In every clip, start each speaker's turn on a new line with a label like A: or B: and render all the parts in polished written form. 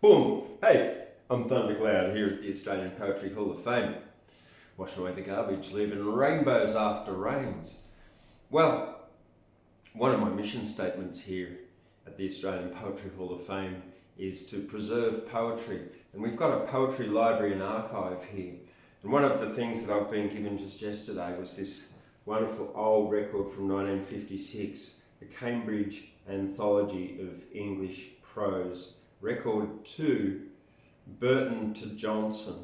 A: Boom! Hey, I'm Thundercloud here at the Australian Poetry Hall of Fame. Washing away the garbage, leaving rainbows after rains. Well, one of my mission statements here at the Australian Poetry Hall of Fame is to preserve poetry. And we've got a poetry library and archive here. And one of the things that I've been given just yesterday was this wonderful old record from 1956, the Cambridge Anthology of English Prose. Record 2, Burton to Johnson,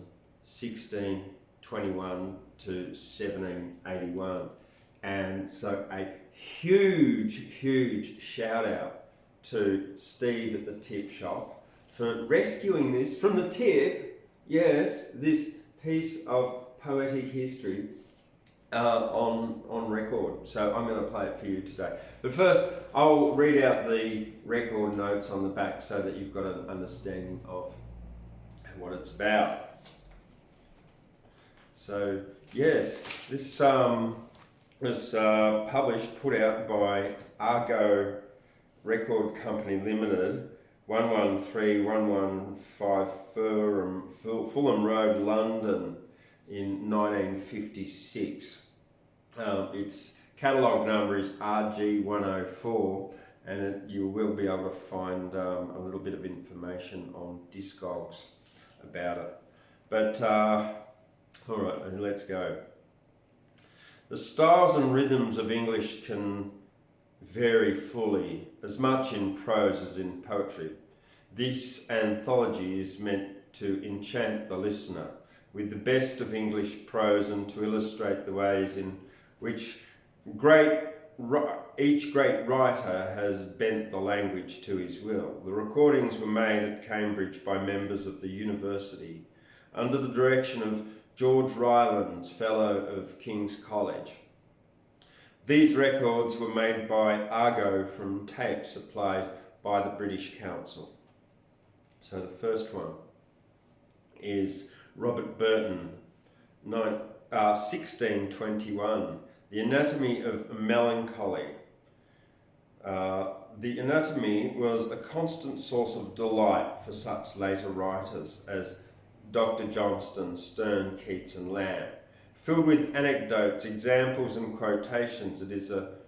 A: 1621 to 1781. And so a huge shout out to Steve at the Tip Shop for rescuing this from the tip, yes, this piece of poetic history on record. So I'm going to play it for you today. But first, I'll read out the record notes on the back so that you've got an understanding of what it's about. So, yes, this was put out by Argo Record Company Limited, 113-115 Fulham Road, London, in 1956. Its catalogue number is RG104, and you will be able to find a little bit of information on Discogs about it. But all right, let's go. The styles and rhythms of English can vary fully, as much in prose as in poetry. This anthology is meant to enchant the listener with the best of English prose and to illustrate the ways in which each great writer has bent the language to his will. The recordings were made at Cambridge by members of the university under the direction of George Rylands, Fellow of King's College. These records were made by Argo from tapes supplied by the British Council. So the first one is Robert Burton, 1621, The Anatomy of Melancholy. The anatomy was a constant source of delight for such later writers as Dr. Johnston, Sterne, Keats and Lamb. Filled with anecdotes, examples and quotations, it is the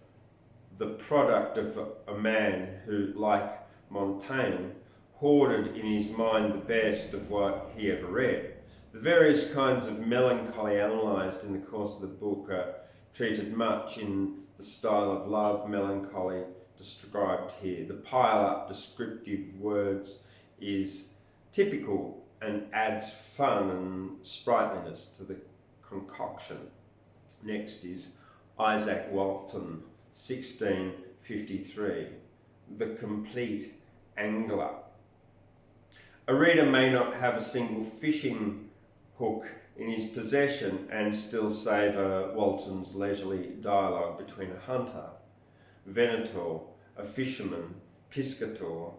A: product of a man who, like Montaigne, hoarded in his mind the best of what he ever read. The various kinds of melancholy analysed in the course of the book are treated much in the style of love melancholy described here. The pile-up descriptive words is typical and adds fun and sprightliness to the concoction. Next is Izaak Walton, 1653, The Compleat Angler. A reader may not have a single fishing hook in his possession and still savour Walton's leisurely dialogue between a hunter, venator, a fisherman, piscator.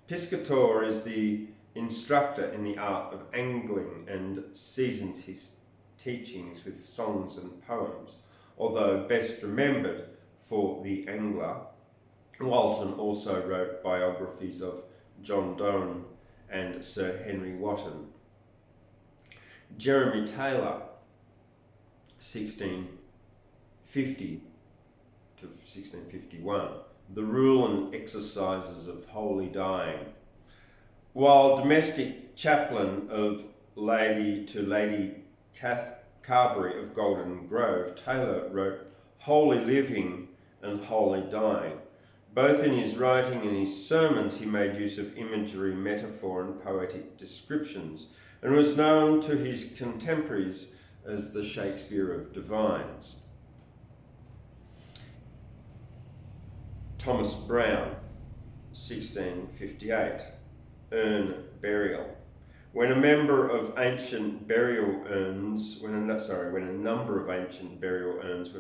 A: Piscator is the instructor in the art of angling and seasons his teachings with songs and poems. Although best remembered for The Angler, Walton also wrote biographies of John Donne and Sir Henry Wotton. Jeremy Taylor, 1650 to 1651, The Rule and Exercises of Holy Dying. While domestic chaplain of Lady Carberry of Golden Grove, Taylor wrote Holy Living and Holy Dying. Both in his writing and his sermons he made use of imagery, metaphor and poetic descriptions, and was known to his contemporaries as the Shakespeare of divines. Thomas Browne, 1658, Urn Burial. When a number of ancient burial urns were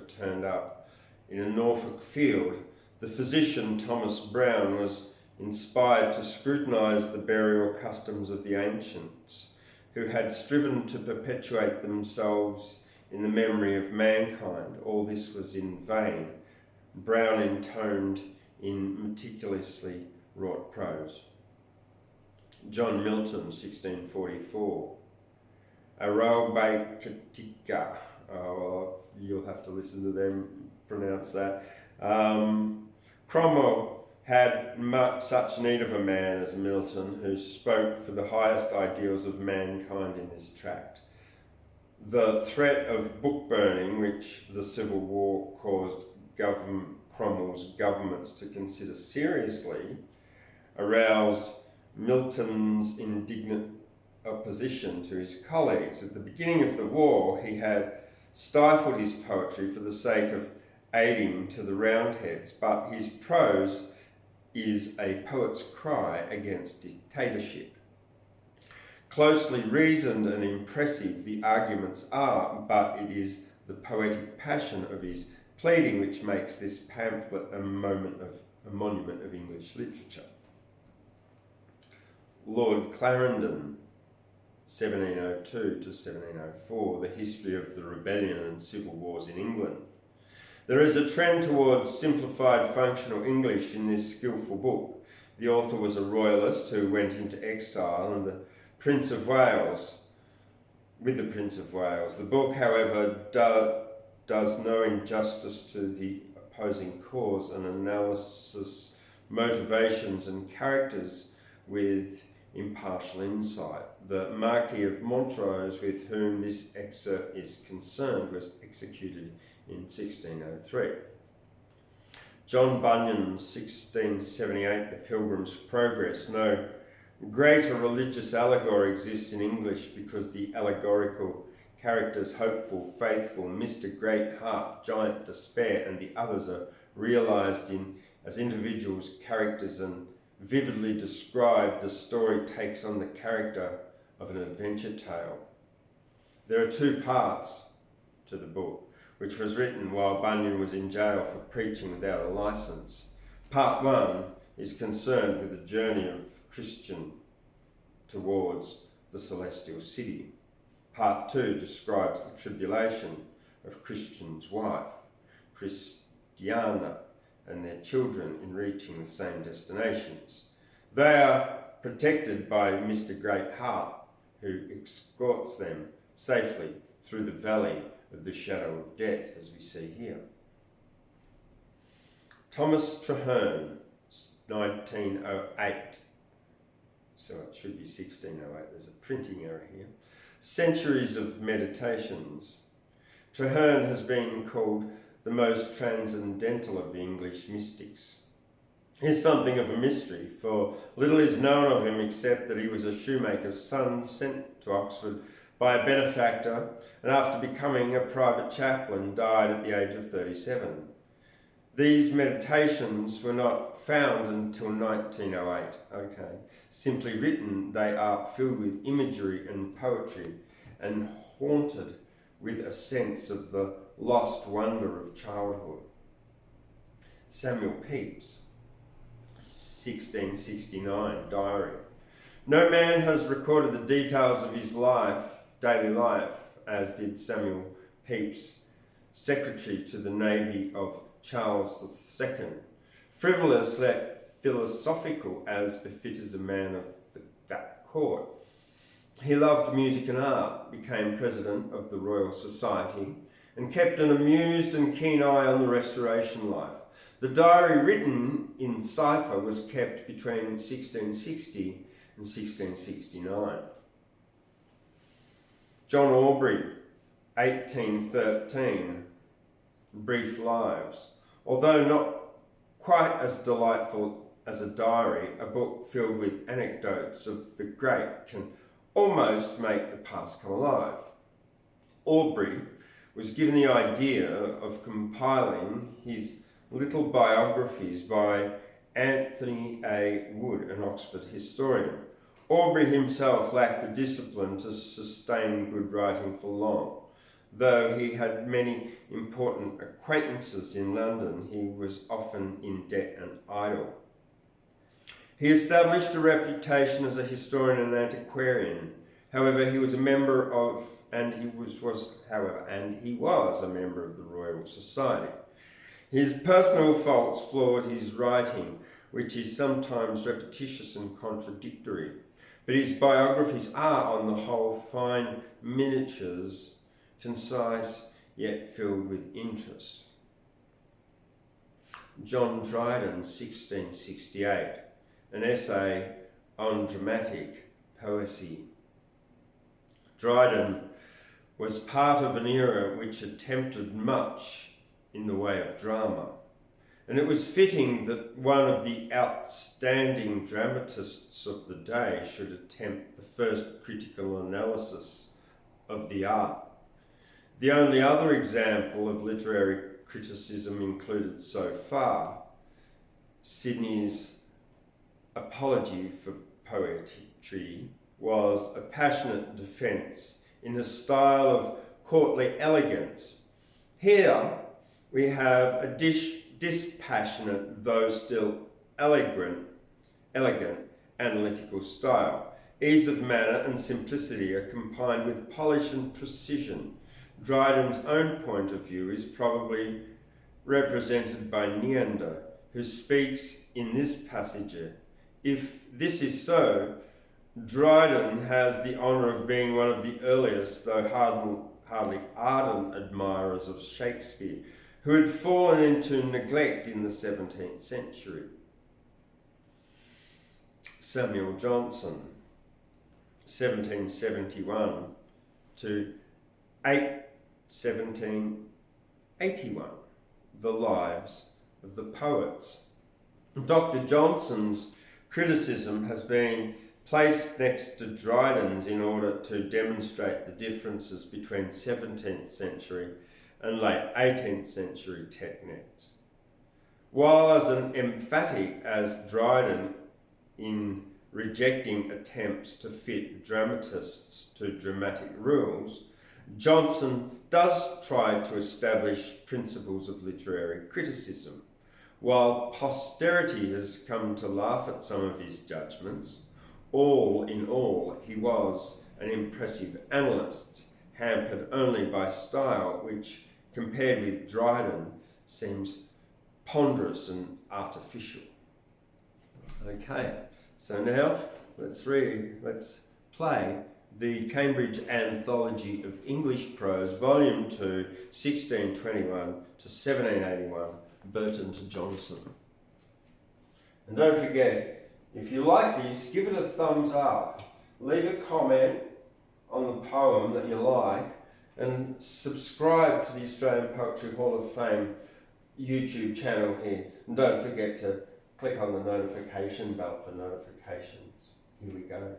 A: turned up in a Norfolk field, the physician Thomas Browne was inspired to scrutinise the burial customs of the ancients, who had striven to perpetuate themselves in the memory of mankind. All this was in vain. Browne intoned in meticulously wrought prose. John Milton, 1644. Areopagitica, you'll have to listen to them pronounce that. Cromwell had much such need of a man as Milton, who spoke for the highest ideals of mankind in this tract. The threat of book burning, which the Civil War caused Cromwell's governments to consider seriously, aroused Milton's indignant opposition to his colleagues. At the beginning of the war, he had stifled his poetry for the sake of aiding to the Roundheads, but his prose is a poet's cry against dictatorship. Closely reasoned and impressive the arguments are, but it is the poetic passion of his pleading which makes this pamphlet a monument of English literature. Lord Clarendon, 1702 to 1704, The History of the Rebellion and Civil Wars in England. There is a trend towards simplified functional English in this skillful book. The author was a royalist who went into exile with the Prince of Wales. The book, however, does no injustice to the opposing cause and analyses motivations and characters with impartial insight. The Marquis of Montrose, with whom this excerpt is concerned, was executed in 1603. John Bunyan's 1678 The Pilgrim's Progress. No greater religious allegory exists in English because the allegorical characters hopeful, faithful, Mr. Great Heart, Giant Despair, and the others are realised as individuals, characters, and vividly described. The story takes on the character of an adventure tale. There are two parts to the book, which was written while Bunyan was in jail for preaching without a licence. Part 1 is concerned with the journey of Christian towards the celestial city. Part 2 describes the tribulation of Christian's wife, Christiana, and their children in reaching the same destinations. They are protected by Mr. Great Heart, who escorts them safely through the valley of the shadow of death, as we see here. Thomas Traherne, 1908. So it should be 1608. There's a printing error here. Centuries of Meditations. Traherne has been called the most transcendental of the English mystics. He's something of a mystery, for little is known of him except that he was a shoemaker's son sent to Oxford by a benefactor, and after becoming a private chaplain, died at the age of 37. These meditations were not found until 1908. Simply written, they are filled with imagery and poetry and haunted with a sense of the lost wonder of childhood. Samuel Pepys, 1669, diary. No man has recorded the details of his daily life, as did Samuel Pepys, secretary to the Navy of Charles II. Frivolous yet philosophical, as befitted a man of that court. He loved music and art, became president of the Royal Society, and kept an amused and keen eye on the Restoration life. The diary written in cipher was kept between 1660 and 1669. John Aubrey, 1813, Brief Lives. Although not quite as delightful as a diary, a book filled with anecdotes of the great can almost make the past come alive. Aubrey was given the idea of compiling his little biographies by Anthony A. Wood, an Oxford historian. Aubrey himself lacked the discipline to sustain good writing for long. Though he had many important acquaintances in London, he was often in debt and idle. He established a reputation as a historian and antiquarian. However, he was a member of the Royal Society. His personal faults flawed his writing, which is sometimes repetitious and contradictory. but his biographies are, on the whole, fine miniatures, concise yet filled with interest. John Dryden, 1668, an essay on dramatic poesy. Dryden was part of an era which attempted much in the way of drama, and it was fitting that one of the outstanding dramatists of the day should attempt the first critical analysis of the art. The only other example of literary criticism included so far, Sidney's Apology for Poetry, was a passionate defence in a style of courtly elegance. Here we have a dispassionate, though still elegant analytical style. Ease of manner and simplicity are combined with polish and precision. Dryden's own point of view is probably represented by Neander, who speaks in this passage. If this is so, Dryden has the honour of being one of the earliest, though hardly ardent admirers of Shakespeare, who had fallen into neglect in the 17th century. Samuel Johnson, 1771 to 1781, The Lives of the Poets. Dr. Johnson's criticism has been placed next to Dryden's in order to demonstrate the differences between 17th century and late 18th century techniques. While as emphatic as Dryden in rejecting attempts to fit dramatists to dramatic rules, Johnson does try to establish principles of literary criticism. While posterity has come to laugh at some of his judgments, all in all, he was an impressive analyst, hampered only by style which, compared with Dryden, seems ponderous and artificial. Okay, so now let's play the Cambridge Anthology of English Prose, Volume 2, 1621 to 1781, Burton to Johnson. And don't forget, if you like this, give it a thumbs up, leave a comment on the poem that you like, and subscribe to the Australian Poetry Hall of Fame YouTube channel here. And don't forget to click on the notification bell for notifications. Here we go.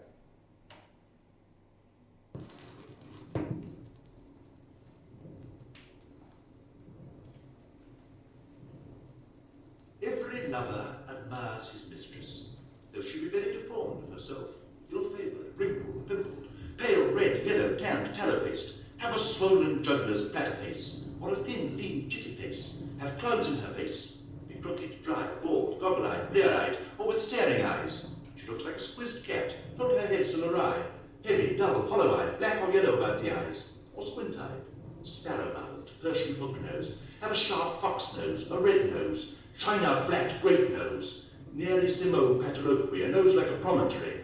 B: Every lover admires his mistress, though she be very deformed of herself, ill-favoured, wrinkled, pimpled, pale, red, yellow, tanned, tallow-faced, have a swollen juggler's platter face, or a thin, lean, chitty face, have clouds in her face, be crooked, dry, bald, goggle-eyed, blear-eyed, or with staring eyes. She looks like a squizzed cat, not her head still awry, heavy, dull, hollow-eyed, black or yellow about the eyes, or squint-eyed, sparrow-mouthed, Persian hook-nose, have a sharp fox nose, a red nose, china flat, great nose, nearly simo cataloquia, a nose like a promontory,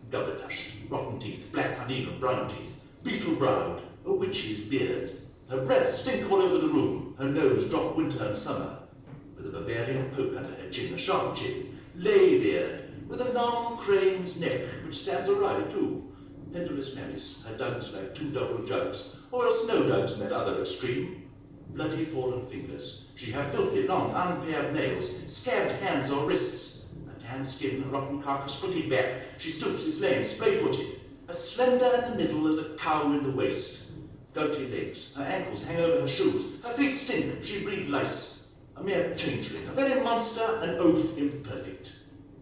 B: gubber-dushed, rotten teeth, black, uneven, brown teeth, beetle-browed, a witch's beard. Her breath stink all over the room, her nose drop winter and summer, with a Bavarian poke under her chin, a sharp chin, lay-beard, with a long crane's neck, which stands awry too. Pendulous menace, her dugs like two double jugs, or else no dugs in that other extreme. Bloody fallen fingers, she have filthy, long, unpaired nails, scabbed hands or wrists, a tanned skin, a rotten carcass, crooked back, she stoops, is lame, splay-footed, as slender in the middle as a cow in the waist. Gouty legs, her ankles hang over her shoes, her feet stink, she breed lice. A mere changeling, a very monster, an oaf imperfect.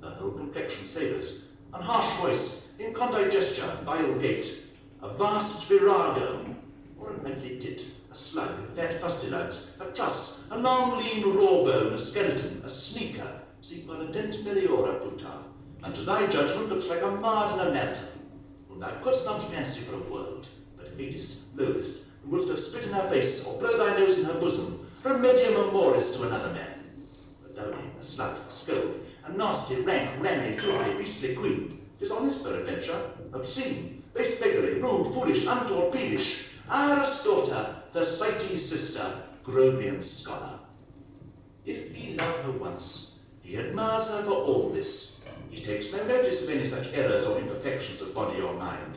B: Her whole complexion savours, an harsh voice, incondite gesture, vile gait, a vast virago, or an ugly tit, a slug, fat fustilugs, a truss, a long lean raw bone, a skeleton, a sneaker, sic a dent meliora puta, and to thy judgment looks like a marred in a lantern, whom thou couldst not fancy for a world, but hatest, loathest, and wouldst have spit in her face, or blow thy nose in her bosom, remedium amoris to another man. A dowdy, a slut, a scold, a nasty, rank, randy, filthy, beastly queen, Dishonest peradventure, obscene, base beggary, rude, foolish, untaught, peevish. Iris' daughter, Thersites' sister, Grobian scholar. If he love her once, he admires her for all this. He takes no notice of any such errors or imperfections of body or mind.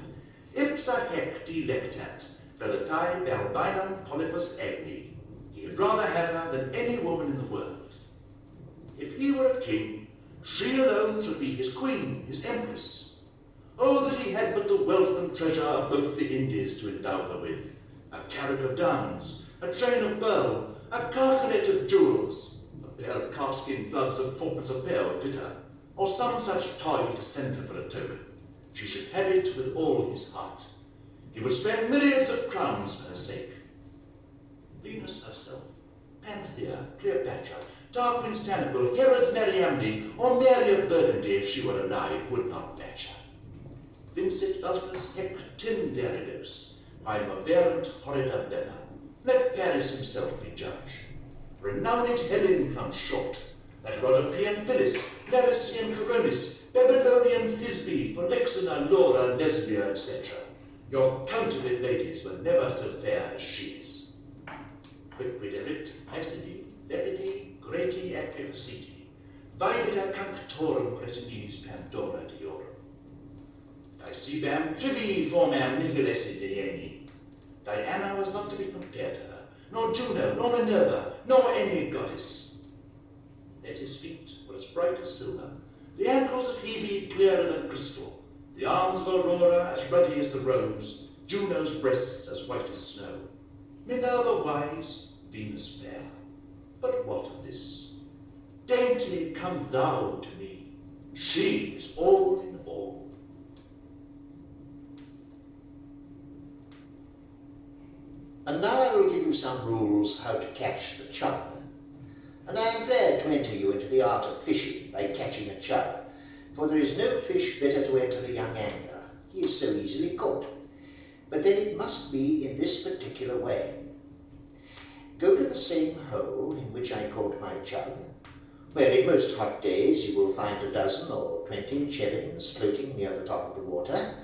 B: Ipsa hec delectat, velatae albinum polypus agni. He would rather have her than any woman in the world. If he were a king, she alone should be his queen, his empress. Oh, that he had but the wealth and treasure of both the Indies to endow her with. A carrot of diamonds, a chain of pearl, a carcanet of jewels, a pair of calfskin gloves of fourpence a pair would fit her, or some such toy to send her for a token. She should have it with all his heart. He would spend myriads of crowns for her sake. Venus herself, Panthea, Cleopatra, Tarquin's Tanaquil, Herod's Mariamne, or Mary of Burgundy, if she were alive, would not match her. Vincit Valtus hec Tinderidos, Primaverant horrida bella. Let Paris himself be judge. Renowned Helen comes short. Let Rhodopean Phyllis, Larician Coronis, Babylonian Thisbe, Polexena, Laura, Lesbia, etc. Your counterfeit ladies were never so fair as she is. Quidquidebit, Acidi, Lepidi, Grati et Efficiti, Vivida Cunctorum Retinis Pandora Diorum. Dicebam trivi formam nihilesi Dieni. Diana was not to be compared to her, nor Juno, nor Minerva, nor any goddess. Let his feet were as bright as silver, the ankles of Hebe clearer than crystal, the arms of Aurora as ruddy as the rose, Juno's breasts as white as snow. Minerva wise, Venus fair. But what of this? Dainty, come thou to me. She is all in all.
C: And now I will give you some rules how to catch the chub. And I am glad to enter you into the art of fishing by catching a chub, for there is no fish better to enter the young angler. He is so easily caught. But then it must be in this particular way. Go to the same hole in which I caught my chub, where in most hot days you will find a dozen or 20 chevins floating near the top of the water.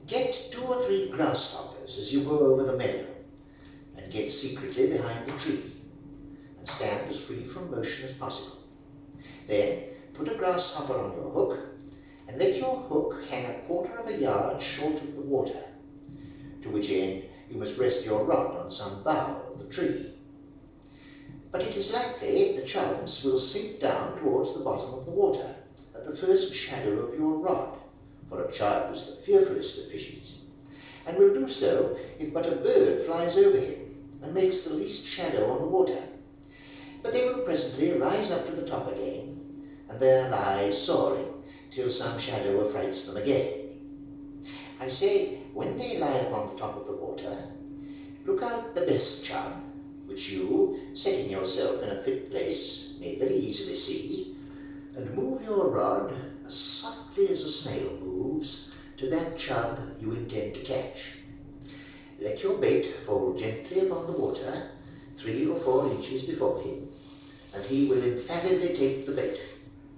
C: Get 2 or 3 grasshoppers as you go over the meadow, and get secretly behind the tree, and stand as free from motion as possible. Then put a grasshopper on your hook, and let your hook hang 1/4 yard short of the water, to which end you must rest your rod on some bough of the tree. But it is likely the chubs will sink down towards the bottom of the water at the first shadow of your rod, for a chub is the fearfulest of fishes, and will do so if but a bird flies over him and makes the least shadow on the water. But they will presently rise up to the top again, and there lie soaring till some shadow affrights them again. I say, when they lie upon the top of the water, look out the best chub, which you, setting yourself in a fit place, may very easily see, and move your rod as softly as a snail moves to that chub you intend to catch. Let your bait fall gently upon the water, 3 or 4 inches before him, and he will infallibly take the bait,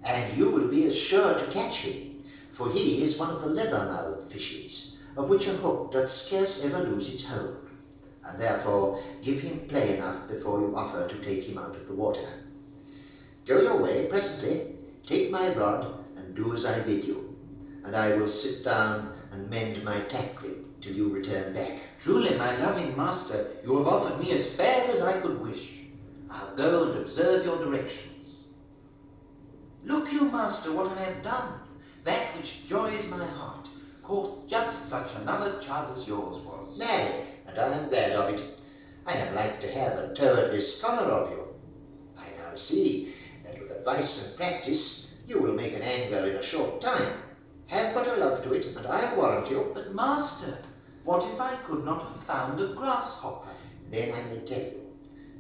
C: and you will be as sure to catch him, for he is one of the leather-mouthed fishes, of which a hook doth scarce ever lose its hold, and therefore give him play enough before you offer to take him out of the water. Go your way presently, take my rod, and do as I bid you, and I will sit down and mend my tackling till you return back.
D: Truly, my loving master, you have offered me as fair as I could wish. I'll go and observe your directions. Look you, master, what I have done. That which joys my heart, caught just such another chub as yours was.
C: Nay, and I am glad of it. I have like to have a towardly scholar of you. I now see that with advice and practice you will make an angler in a short time. Have but a love to it, and I'll warrant you.
D: But master, what if I could not have found a grasshopper?
C: Then I will tell you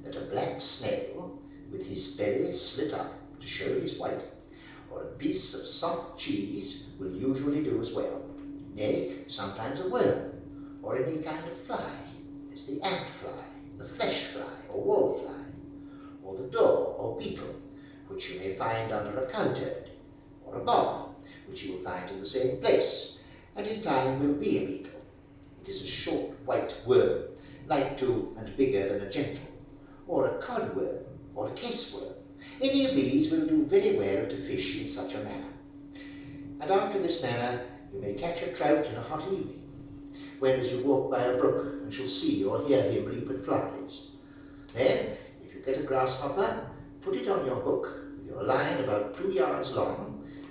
C: that a black snail, with his belly slit up to show his white, or a piece of soft cheese will usually do as well. Nay, sometimes a worm, or any kind of fly, as the ant fly, the flesh fly, or wall fly, or the daw or beetle, which you may find under a cowturd, or a bob, which you will find in the same place, and in time will be a beetle. It is a short white worm, like to and bigger than a gentle, or a codworm, or a caseworm. Any of these will do very well to fish in such a manner. And after this manner you may catch a trout in a hot evening, when as you walk by a brook and shall see or hear him leap at flies. Then, if you get a grasshopper, put it on your hook, with your line about 2 yards long,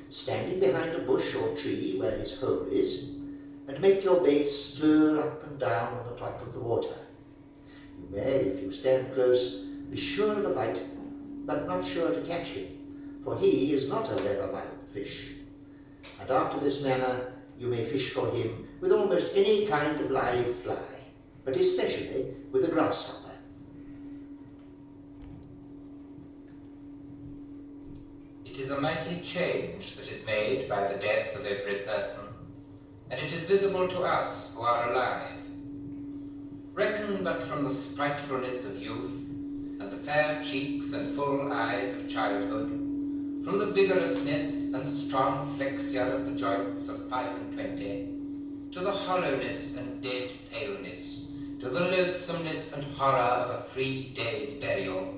C: standing behind a bush or tree where his hole is, and make your bait stir up and down on the top of the water. You may, if you stand close, be sure of a bite, but not sure to catch him, for he is not a leather-mouthed fish. And after this manner you may fish for him with almost any kind of live fly, but especially with a grasshopper.
E: It is a mighty change that is made by the death of every person, and it is visible to us who are alive. Reckon but from the spritefulness of youth, and the fair cheeks and full eyes of childhood, from the vigorousness and strong flexure of the joints of 25, to the hollowness and dead paleness, to the loathsomeness and horror of a 3 days' burial,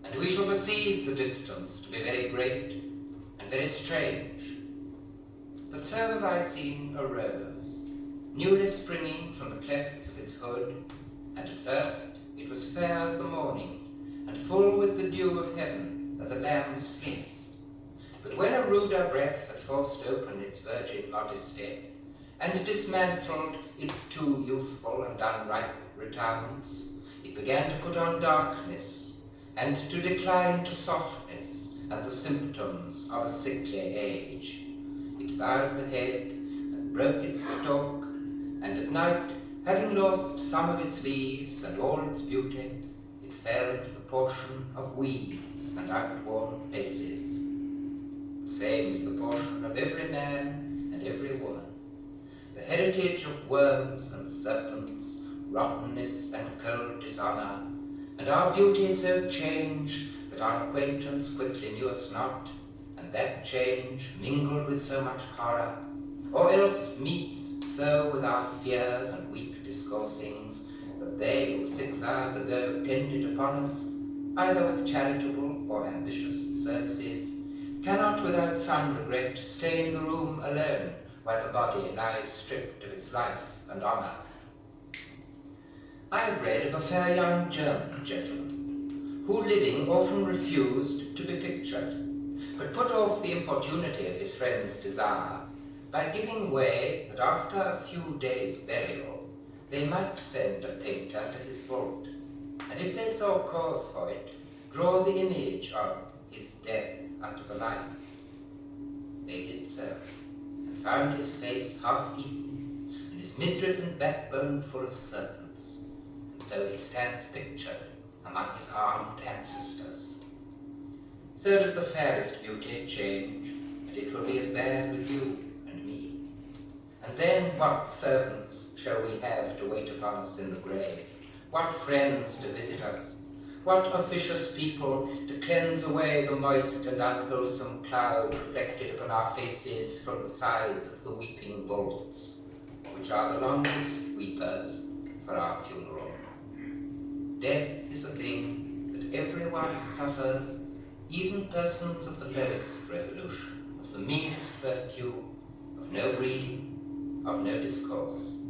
E: and we shall perceive the distance to be very great and very strange. But so have I seen a rose, newly springing from the clefts of its hood, and at first it was fair as the morning, and full with the dew of heaven as a lamb's fleece. But when a ruder breath had forced open its virgin modesty, and dismantled its too youthful and unripe retirements, it began to put on darkness, and to decline to softness and the symptoms of a sickly age. It bowed the head and broke its stalk, and at night, having lost some of its leaves and all its beauty, it fell into the portion of weeds and outworn faces. The same is the portion of every man and every woman, the heritage of worms and serpents, rottenness and cold dishonour, and our beauty so changed that our acquaintance quickly knew us not, and that change mingled with so much horror, or else meets so with our fears and weak discoursings, that they who 6 hours ago tended upon us, either with charitable or ambitious services, cannot without some regret stay in the room alone while the body lies stripped of its life and honour. I have read of a fair young German gentleman, who living often refused to be pictured, but put off the importunity of his friend's desire by giving way that after a few days' burial they might send a painter to his vault, and if they saw cause for it, draw the image of his death unto the life. They did so, and found his face half eaten, and his midriff and backbone full of serpents, and so he stands pictured among his armed ancestors. So does the fairest beauty change, and it will be as bad with you and me. And then what servants shall we have to wait upon us in the grave? What friends to visit us? What officious people to cleanse away the moist and unwholesome cloud reflected upon our faces from the sides of the weeping vaults, which are the longest weepers for our funeral? Death is a thing that everyone suffers, even persons of the lowest resolution, of the meanest virtue, of no breeding, of no discourse.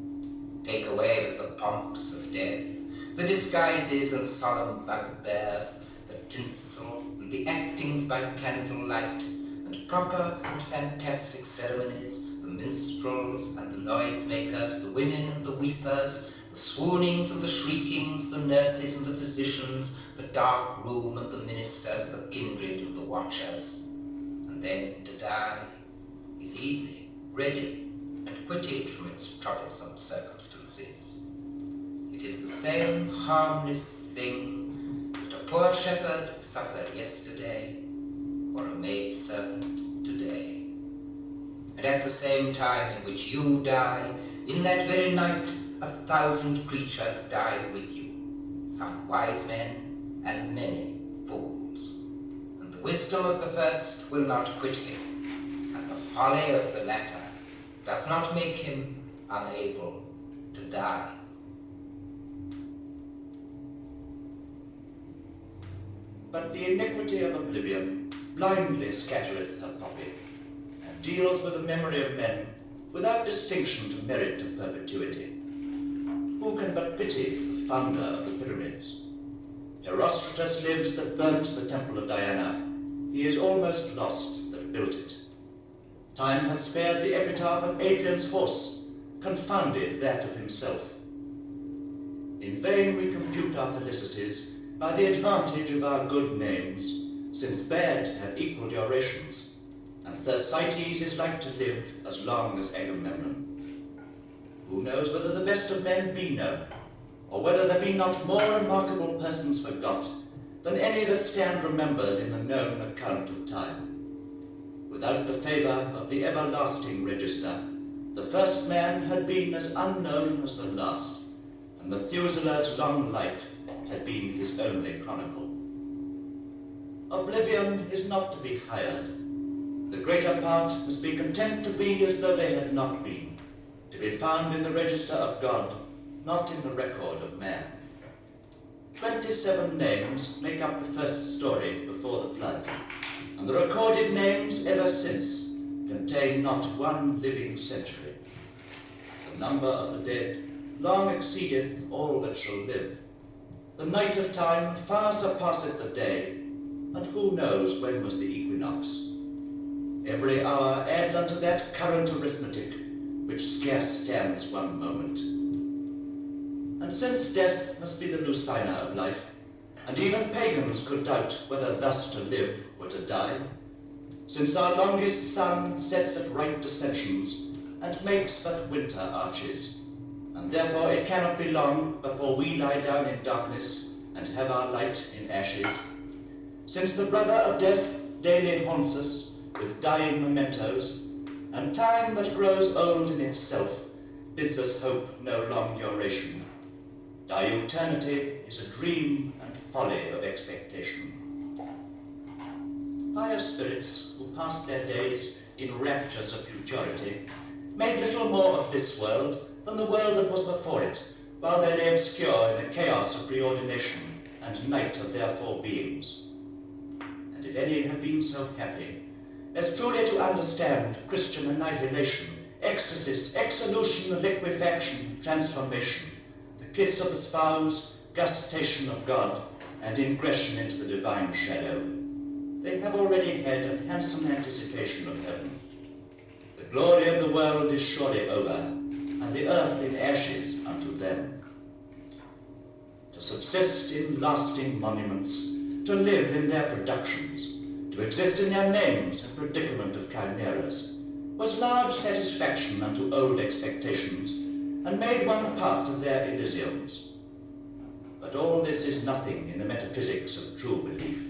E: Take away with the pomps of death, the disguises and solemn bugbears, the tinsel and the actings by candlelight, and proper and fantastic ceremonies, the minstrels and the noisemakers, the women and the weepers, the swoonings and the shriekings, the nurses and the physicians, the dark room and the ministers, the kindred and the watchers. And then to die is easy, ready, and quitted from its troublesome circumstances. It is the same harmless thing that a poor shepherd suffered yesterday, or a maid servant today. And at the same time in which you die, in that very night 1,000 creatures die with you, some wise men and many fools. And the wisdom of the first will not quit him, and the folly of the latter does not make him unable to die.
B: But the iniquity of oblivion blindly scattereth her poppy, and deals with the memory of men without distinction to merit of perpetuity. Who can but pity the founder of the pyramids? Herostratus lives that burnt the temple of Diana. He is almost lost that built it. Time has spared the epitaph of Adrian's horse, confounded that of himself. In vain we compute our felicities by the advantage of our good names, since bad have equal durations, and Thersites is like to live as long as Agamemnon. Who knows whether the best of men be known, or whether there be not more remarkable persons forgot than any that stand remembered in the known account of time? Without the favour of the everlasting register, the first man had been as unknown as the last, and Methuselah's long life had been his only chronicle. Oblivion is not to be hired. The greater part must be content to be as though they had not been, to be found in the register of God, not in the record of man. 27 names make up the first story before the flood, and the recorded names ever since contain not one living century. The number of the dead long exceedeth all that shall live. The night of time far surpasseth the day, and who knows when was the equinox? Every hour adds unto that current arithmetic, which scarce stands one moment. And since death must be the Lucina of life, and even pagans could doubt whether thus to live or to die, since our longest sun sets at right dissensions, and makes but winter arches, and therefore it cannot be long before we lie down in darkness and have our light in ashes, since the brother of death daily haunts us with dying mementos, and time that grows old in itself bids us hope no long duration. Diuturnity is a dream and folly of expectation. Pious spirits who passed their days in raptures of futurity made little more of this world than the world that was before it, while they lay obscure in the chaos of preordination and night of their forebeings. And if any have been so happy as truly to understand Christian annihilation, ecstasis, exolution, liquefaction, transformation, the kiss of the spouse, gustation of God, and ingression into the divine shadow, they have already had a handsome anticipation of heaven. The glory of the world is surely over, and the earth in ashes unto them. To subsist in lasting monuments, to live in their productions, to exist in their names and predicament of chimeras, was large satisfaction unto old expectations, and made one part of their Elysiums. But all this is nothing in the metaphysics of true belief.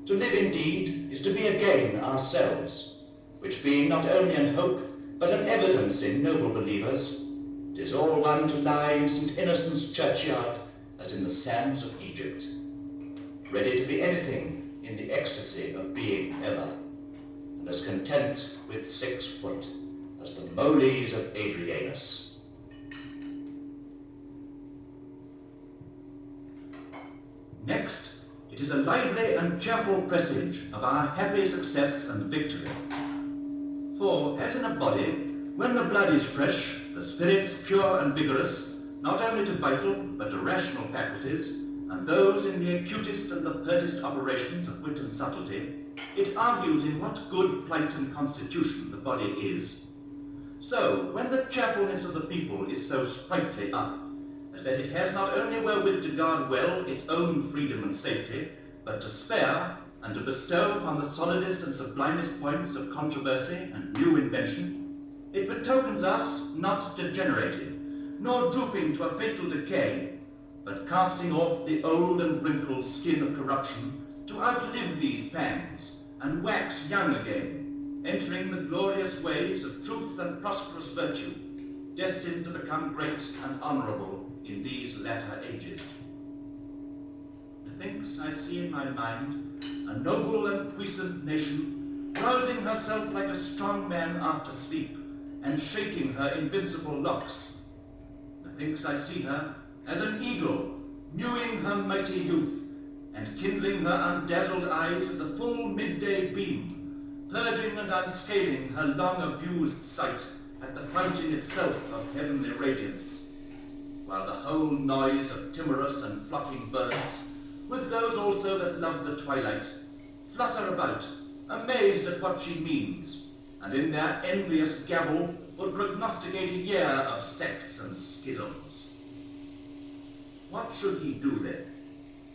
B: To live indeed is to be again ourselves, which being not only an hope, but an evidence in noble believers, 'tis all one to lie in St. Innocent's churchyard as in the sands of Egypt, ready to be anything in the ecstasy of being ever, and as content with 6 foot as the moles of Adrianus.
F: Next, it is a lively and cheerful presage of our happy success and victory. For, as in a body, when the blood is fresh, the spirits pure and vigorous, not only to vital, but to rational faculties, and those in the acutest and the pertest operations of wit and subtlety, it argues in what good plight and constitution the body is. So, when the cheerfulness of the people is so sprightly up, as that it has not only wherewith to guard well its own freedom and safety, but to spare and to bestow upon the solidest and sublimest points of controversy and new invention, it betokens us not degenerated, nor drooping to a fatal decay, but casting off the old and wrinkled skin of corruption to outlive these pangs and wax young again, entering the glorious ways of truth and prosperous virtue, destined to become great and honourable in these latter ages. Methinks I see in my mind a noble and puissant nation rousing herself like a strong man after sleep, and shaking her invincible locks. Methinks I see her as an eagle, mewing her mighty youth, and kindling her undazzled eyes at the full midday beam, purging and unscaling her long abused sight at the fountain itself of heavenly radiance, while the whole noise of timorous and flocking birds, with those also that love the twilight, flutter about, amazed at what she means, and in their envious gabble would prognosticate a year of sects and schisms. What should he do then?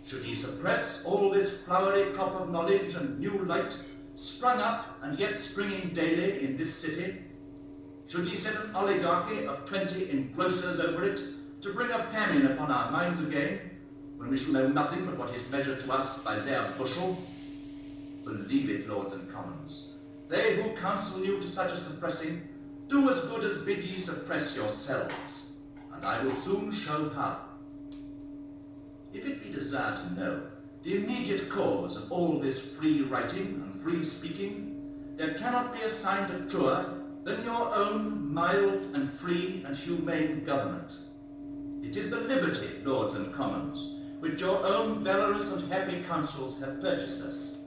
F: Should he suppress all this flowery crop of knowledge and new light, sprung up and yet springing daily in this city? Should he set an oligarchy of 20 engrossers over it, to bring a famine upon our minds again, when we shall know nothing but what is measured to us by their bushel? Believe it, Lords and Commons, they who counsel you to such a suppressing, do as good as bid ye suppress yourselves, and I will soon show how. If it be desired to know the immediate cause of all this free writing and free speaking, there cannot be assigned a truer than your own mild and free and humane government. It is the liberty, Lords and Commons, which your own valorous and happy counsels have purchased us.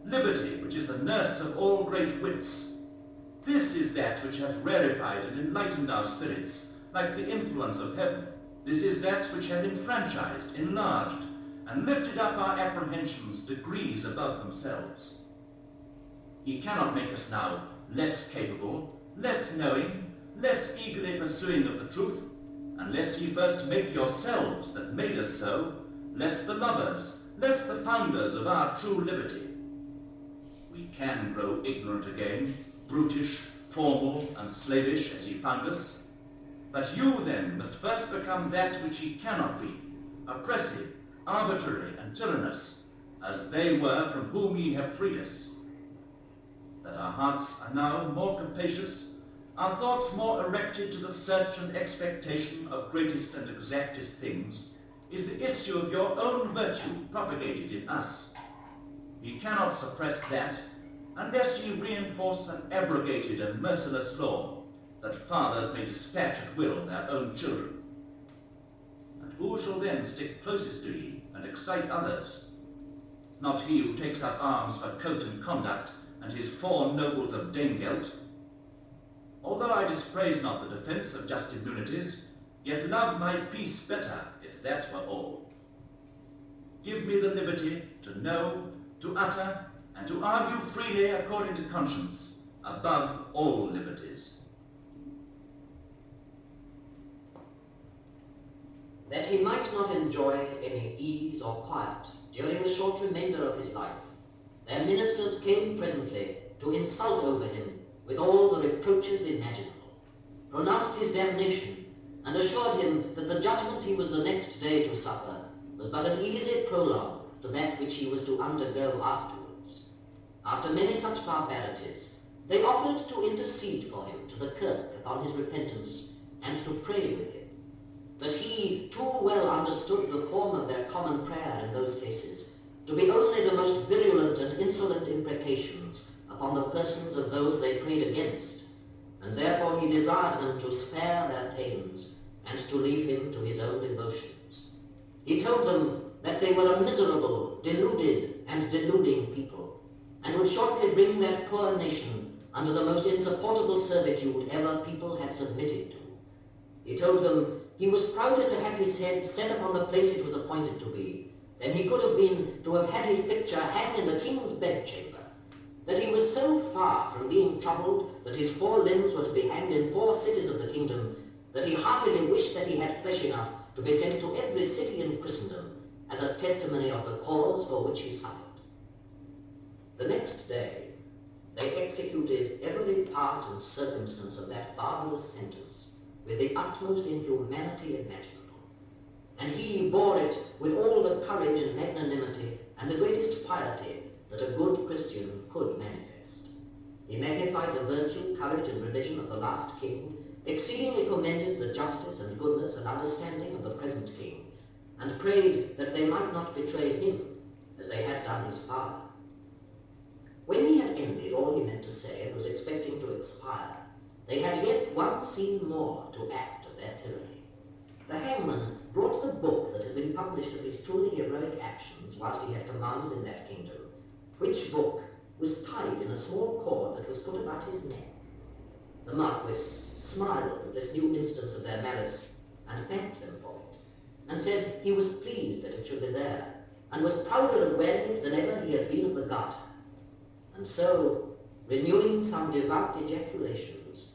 F: Liberty, which is the nurse of all great wits. This is that which hath rarefied and enlightened our spirits, like the influence of heaven. This is that which hath enfranchised, enlarged, and lifted up our apprehensions degrees above themselves. He cannot make us now less capable, less knowing, less eagerly pursuing of the truth, unless ye first make yourselves that made us so, less the lovers, less the founders of our true liberty. We can grow ignorant again, brutish, formal, and slavish as ye found us, but you then must first become that which ye cannot be, oppressive, arbitrary, and tyrannous, as they were from whom ye have freed us. That our hearts are now more capacious, our thoughts more erected to the search and expectation of greatest and exactest things, is the issue of your own virtue propagated in us. Ye cannot suppress that, unless ye reinforce an abrogated and merciless law, that fathers may dispatch at will their own children. And who shall then stick closest to ye and excite others? Not he who takes up arms for coat and conduct, and his 4 nobles of Danegelt. Although I dispraise not the defence of just immunities, yet love my peace better, if that were all. Give me the liberty to know, to utter, and to argue freely according to conscience, above all liberties.
G: That he might not enjoy any ease or quiet during the short remainder of his life, their ministers came presently to insult over him with all the reproaches imaginable, pronounced his damnation, and assured him that the judgment he was the next day to suffer was but an easy prologue to that which he was to undergo afterwards. After many such barbarities, they offered to intercede for him to the kirk upon his repentance, and to pray with him. But he too well understood the form of their common prayer in those cases to be only the most virulent and insolent imprecations upon the persons of those they prayed against, and therefore he desired them to spare their pains and to leave him to his own devotions. He told them that they were a miserable, deluded, and deluding people, and would shortly bring that poor nation under the most insupportable servitude ever people had submitted to. He told them he was prouder to have his head set upon the place it was appointed to be, than he could have been to have had his picture hang in the king's bedchamber, that he was so far from being troubled that his 4 limbs were to be hanged in 4 cities of the kingdom, that he heartily wished that he had flesh enough to be sent to every city in Christendom as a testimony of the cause for which he suffered. The next day, they executed every part and circumstance of that barbarous sentence with the utmost inhumanity imaginable, and he bore it with all the courage and magnanimity and the greatest piety that a good Christian could manifest. He magnified the virtue, courage, and religion of the last king, exceedingly commended the justice and goodness and understanding of the present king, and prayed that they might not betray him as they had done his father. When he had ended all he meant to say and was expecting to expire, they had yet one scene more to act of their tyranny. The hangman brought the book that had been published of his truly heroic actions whilst he had commanded in that kingdom, which book was tied in a small cord that was put about his neck. The Marquis smiled at this new instance of their malice, and thanked them for it, and said he was pleased that it should be there, and was prouder of wearing it than ever he had been of the garter. And so, renewing some devout ejaculations,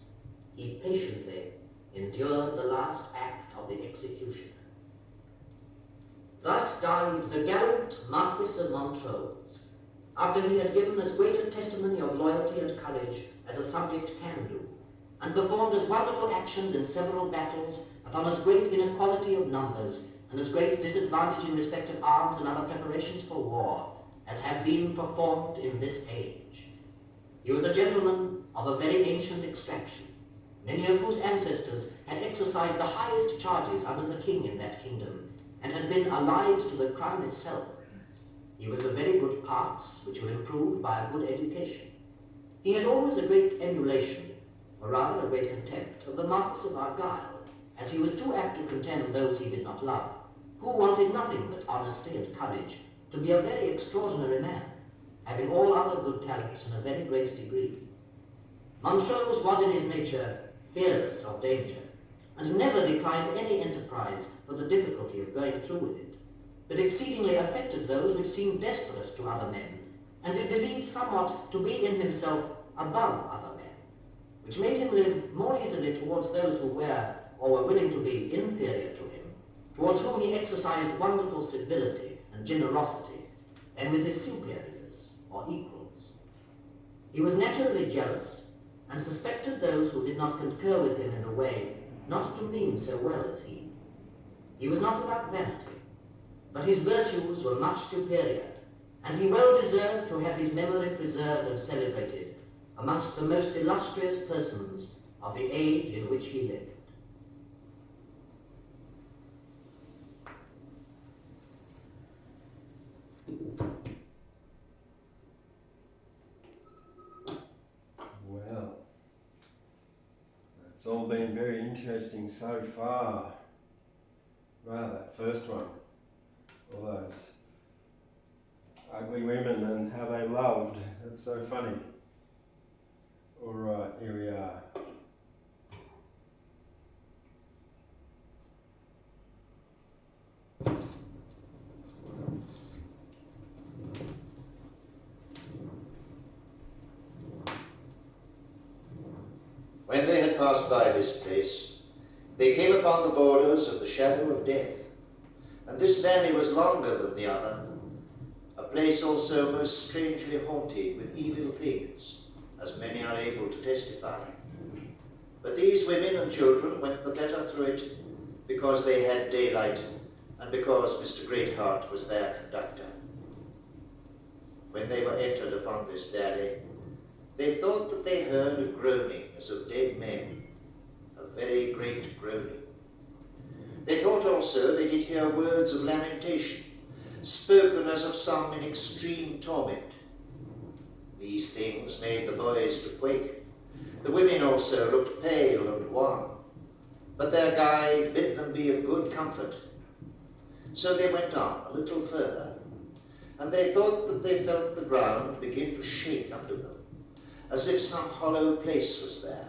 G: he patiently endured the last act of the executioner. Thus died the gallant Marquis of Montrose, after he had given as great a testimony of loyalty and courage as a subject can do, and performed as wonderful actions in several battles upon as great inequality of numbers and as great disadvantage in respect of arms and other preparations for war as have been performed in this age. He was a gentleman of a very ancient extraction, many of whose ancestors had exercised the highest charges under the king in that kingdom, and had been allied to the crown itself. He was of very good parts, which were improved by a good education. He had always a great emulation, or rather a great contempt, of the Marquis of Argyle, as he was too apt to contemn those he did not love, who wanted nothing but honesty and courage to be a very extraordinary man, having all other good talents in a very great degree. Montrose was in his nature fearless of danger, and never declined any enterprise for the difficulty of going through with it, but exceedingly affected those which seemed desperate to other men, and did believe somewhat to be in himself above other men, which made him live more easily towards those who were or were willing to be inferior to him, towards whom he exercised wonderful civility and generosity, than with his superiors or equals. He was naturally jealous, and suspected those who did not concur with him in a way not to mean so well as he. He was not without vanity, but his virtues were much superior, and he well deserved to have his memory preserved and celebrated amongst the most illustrious persons of the age in which he lived.
A: Well, it's all been very interesting so far. Wow, that first one. All those ugly women and how they loved. That's so funny. All right, here we are.
C: When they had passed by this place, they came upon the borders of the shadow of death, and this valley was longer than the other, a place also most strangely haunted with evil things, as many are able to testify. But these women and children went the better through it, because they had daylight, and because Mr. Greatheart was their conductor. When they were entered upon this valley, they thought that they heard a groaning as of dead men, a very great groaning. They thought also they did hear words of lamentation, spoken as of some in extreme torment. These things made the boys to quake. The women also looked pale and wan, but their guide bid them be of good comfort. So they went on a little further, and they thought that they felt the ground begin to shake under them, as if some hollow place was there.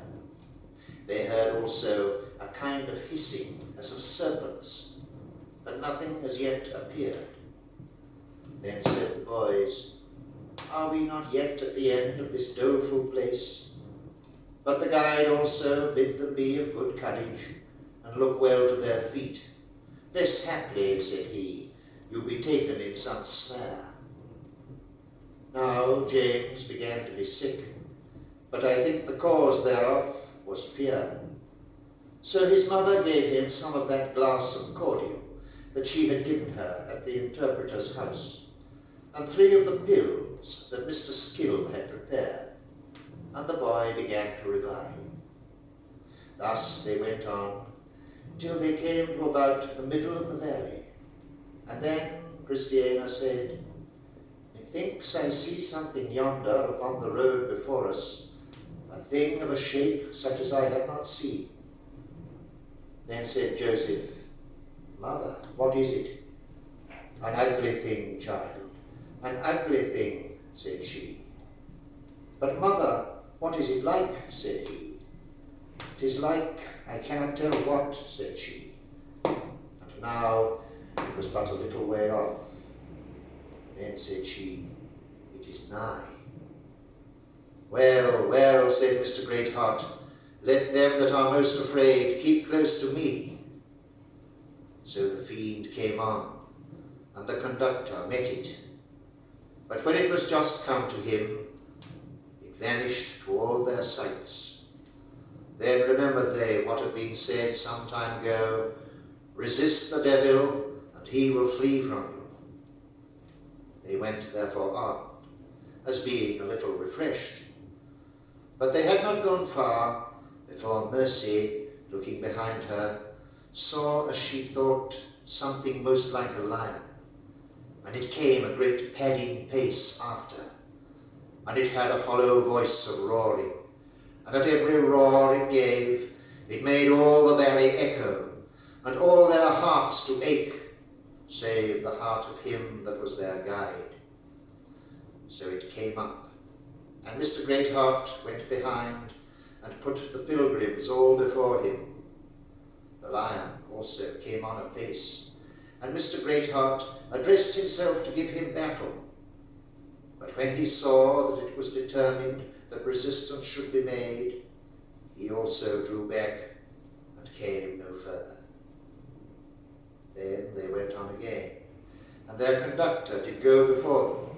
C: They heard also a kind of hissing as of serpents, but nothing as yet appeared. Then said the boys, "Are we not yet at the end of this doleful place?" But the guide also bid them be of good courage, and look well to their feet, lest haply, said he, you be taken in some snare. Now James began to be sick, but I think the cause thereof was fear. So his mother gave him some of that glass of cordial that she had given her at the interpreter's house, and 3 of the pills that Mr. Skill had prepared, and the boy began to revive. Thus they went on till they came to about the middle of the valley, and then Christiana said, Methinks I see something yonder upon the road before us, a thing of a shape such as I have not seen. Then said Joseph, Mother, what is it? An ugly thing, child, an ugly thing, said she. But mother, what is it like? Said he. 'Tis like, I cannot tell what, said she. And now it was but a little way off. Then said she, It is nigh. Well, well, said Mr. Greatheart, let them that are most afraid keep close to me. So the fiend came on, and the conductor met it. But when it was just come to him, it vanished to all their sights. Then remembered they what had been said some time ago, resist the devil, and he will flee from you. They went therefore on, as being a little refreshed. But they had not gone far, before Mercy, looking behind her, saw, as she thought, something most like a lion, and it came a great padding pace after, and it had a hollow voice of roaring, and at every roar it gave, it made all the valley echo, and all their hearts to ache, save the heart of him that was their guide. So it came up, and Mr. Greatheart went behind, and put the pilgrims all before him. The lion also came on apace, and Mr. Greatheart addressed himself to give him battle. But when he saw that it was determined that resistance should be made, he also drew back and came no further. Then they went on again, and their conductor did go before them,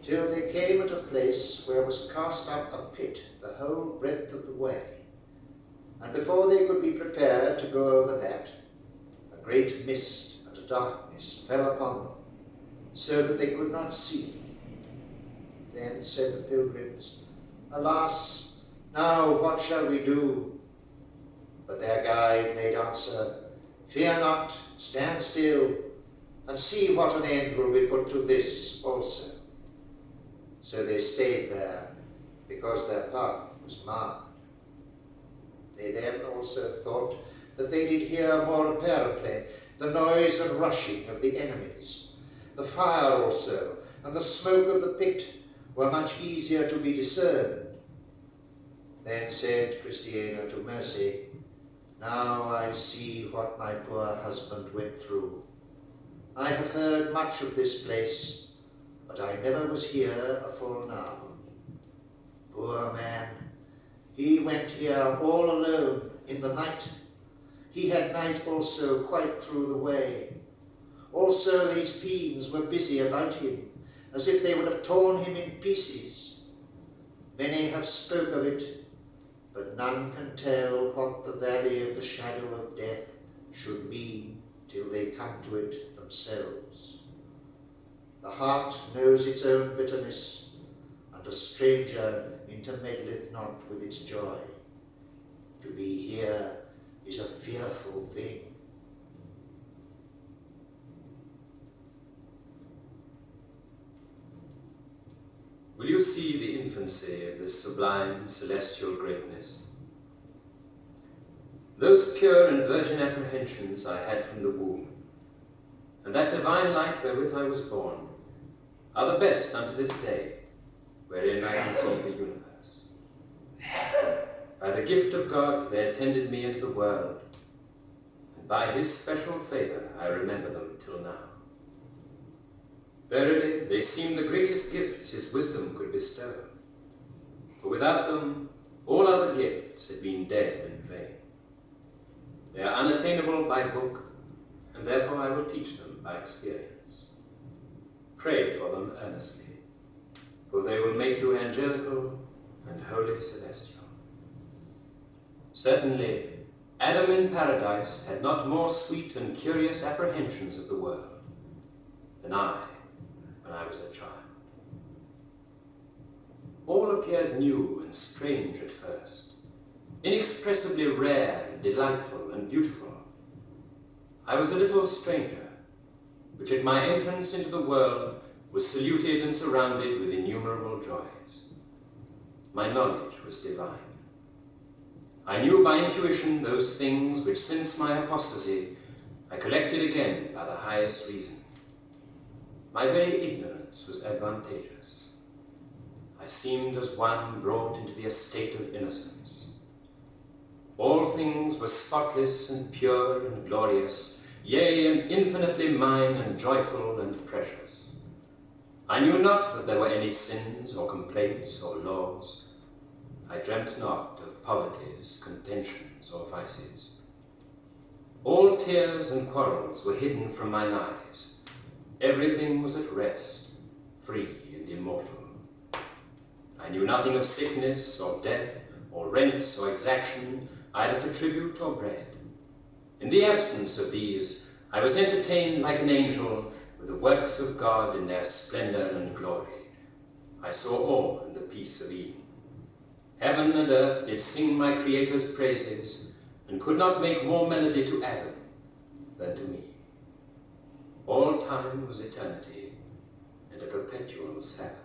C: till they came at a place where was cast up a pit the whole breadth of the way. And before they could be prepared to go over that, a great mist and a darkness fell upon them, so that they could not see. Then said the pilgrims, Alas, now what shall we do? But their guide made answer, Fear not, stand still, and see what an end will be put to this also. So they stayed there, because their path was marred. They then also thought that they did hear more apparently the noise and rushing of the enemies. The fire also, and the smoke of the pit were much easier to be discerned. Then said Christiana to Mercy, Now I see what my poor husband went through. I have heard much of this place, but I never was here afore now. Poor man, he went here all alone in the night. He had night also quite through the way. Also these fiends were busy about him, as if they would have torn him in pieces. Many have spoke of it, but none can tell what the valley of the shadow of death should mean till they come to it themselves. The heart knows its own bitterness, and a stranger intermeddleth not with its joy. To be here is a fearful thing.
H: Will you see the infancy of this sublime celestial greatness? Those pure and virgin apprehensions I had from the womb, and that divine light wherewith I was born, are the best unto this day, wherein I conceive the universe. By the gift of God they attended me into the world, and by his special favour I remember them till now. Verily, they seem the greatest gifts his wisdom could bestow, for without them all other gifts had been dead and vain. They are unattainable by book, and therefore I will teach them by experience. Pray for them earnestly, for they will make you angelical and wholly celestial. Certainly, Adam in paradise had not more sweet and curious apprehensions of the world than I when I was a child. All appeared new and strange at first, inexpressibly rare and delightful and beautiful. I was a little stranger, which at my entrance into the world was saluted and surrounded with innumerable joys. My knowledge was divine. I knew by intuition those things which since my apostasy I collected again by the highest reason. My very ignorance was advantageous. I seemed as one brought into the estate of innocence. All things were spotless and pure and glorious, yea, and infinitely mine and joyful and precious. I knew not that there were any sins or complaints or laws. I dreamt not of poverties, contentions, or vices. All tears and quarrels were hidden from mine eyes. Everything was at rest, free and immortal. I knew nothing of sickness or death or rents or exaction, either for tribute or bread. In the absence of these, I was entertained like an angel with the works of God in their splendor and glory. I saw all in the peace of Eden. Heaven and earth did sing my Creator's praises, and could not make more melody to Adam than to me. All time was eternity, and a perpetual Sabbath.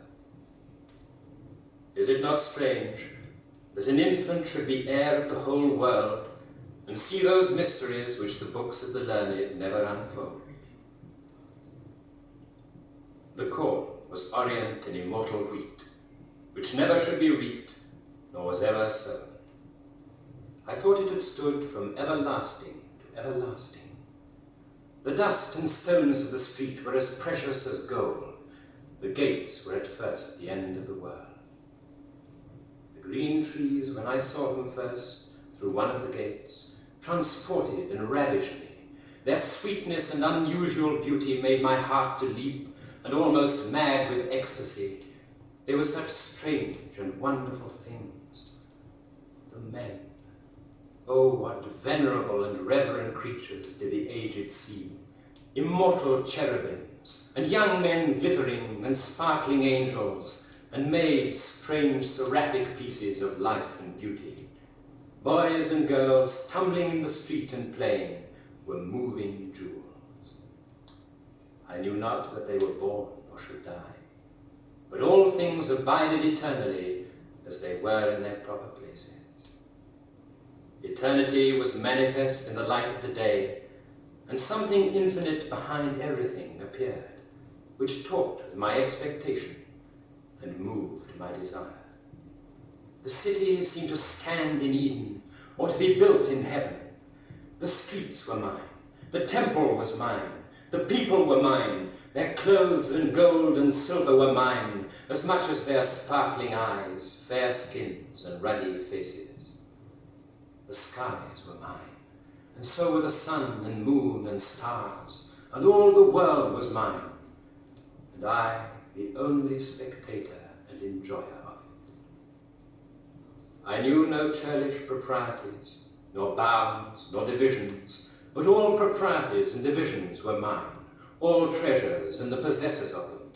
H: Is it not strange that an infant should be heir of the whole world, and see those mysteries which the books of the learned never unfold? The corn was orient and immortal wheat, which never should be reaped, nor was ever sown. I thought it had stood from everlasting to everlasting. The dust and stones of the street were as precious as gold. The gates were at first the end of the world. The green trees, when I saw them first, through one of the gates, transported and ravished me. Their sweetness and unusual beauty made my heart to leap, and almost mad with ecstasy. They were such strange and wonderful things. The men. Oh, what venerable and reverend creatures did the aged see. Immortal cherubims, and young men glittering and sparkling angels, and maids strange seraphic pieces of life and beauty. Boys and girls tumbling in the street and playing were moving jewels. I knew not that they were born or should die, but all things abided eternally as they were in their proper places. Eternity was manifest in the light of the day, and something infinite behind everything appeared, which talked with my expectation and moved my desire. The city seemed to stand in Eden, or to be built in heaven. The streets were mine, the temple was mine, the people were mine, their clothes and gold and silver were mine, as much as their sparkling eyes, fair skins, and ruddy faces. The skies were mine, and so were the sun and moon and stars, and all the world was mine, and I the only spectator and enjoyer of it. I knew no churlish proprieties, nor bounds, nor divisions, but all proprieties and divisions were mine, all treasures and the possessors of them.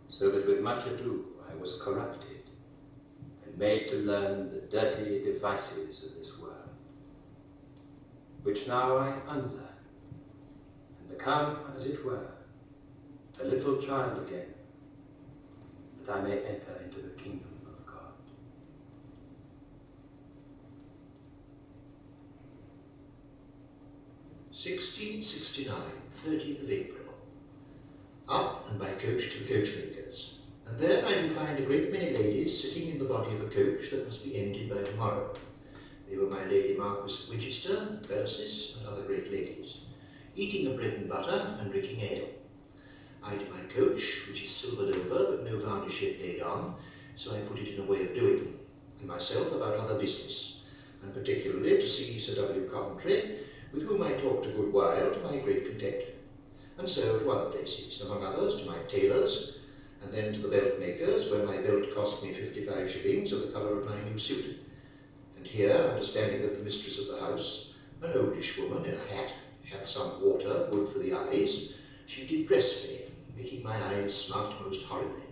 H: So that with much ado I was corrupted, and made to learn the dirty devices of this world, which now I unlearn, and become, as it were, a little child again, that I may enter into the kingdom of God.
B: "1669, 30th of April. Up and by coach to the coachmaker's, and there I do find a great many ladies sitting in the body of a coach that must be ended by tomorrow. They were my Lady Marquis of Winchester, Bellasis, and other great ladies, eating a bread and butter and drinking ale. I to my coach, which is silvered over, but no varnish yet laid on, so I put it in a way of doing, and myself about other business, and particularly to see Sir W. Coventry, with whom I talked a good while to my great content, and so to other places, among others to my tailor's, and then to the belt maker's, where my belt cost me 55 shillings of the colour of my new suit. And here, understanding that the mistress of the house, an oldish woman in a hat, hath some water good for the eyes, she did dress me, making my eyes smart most horribly,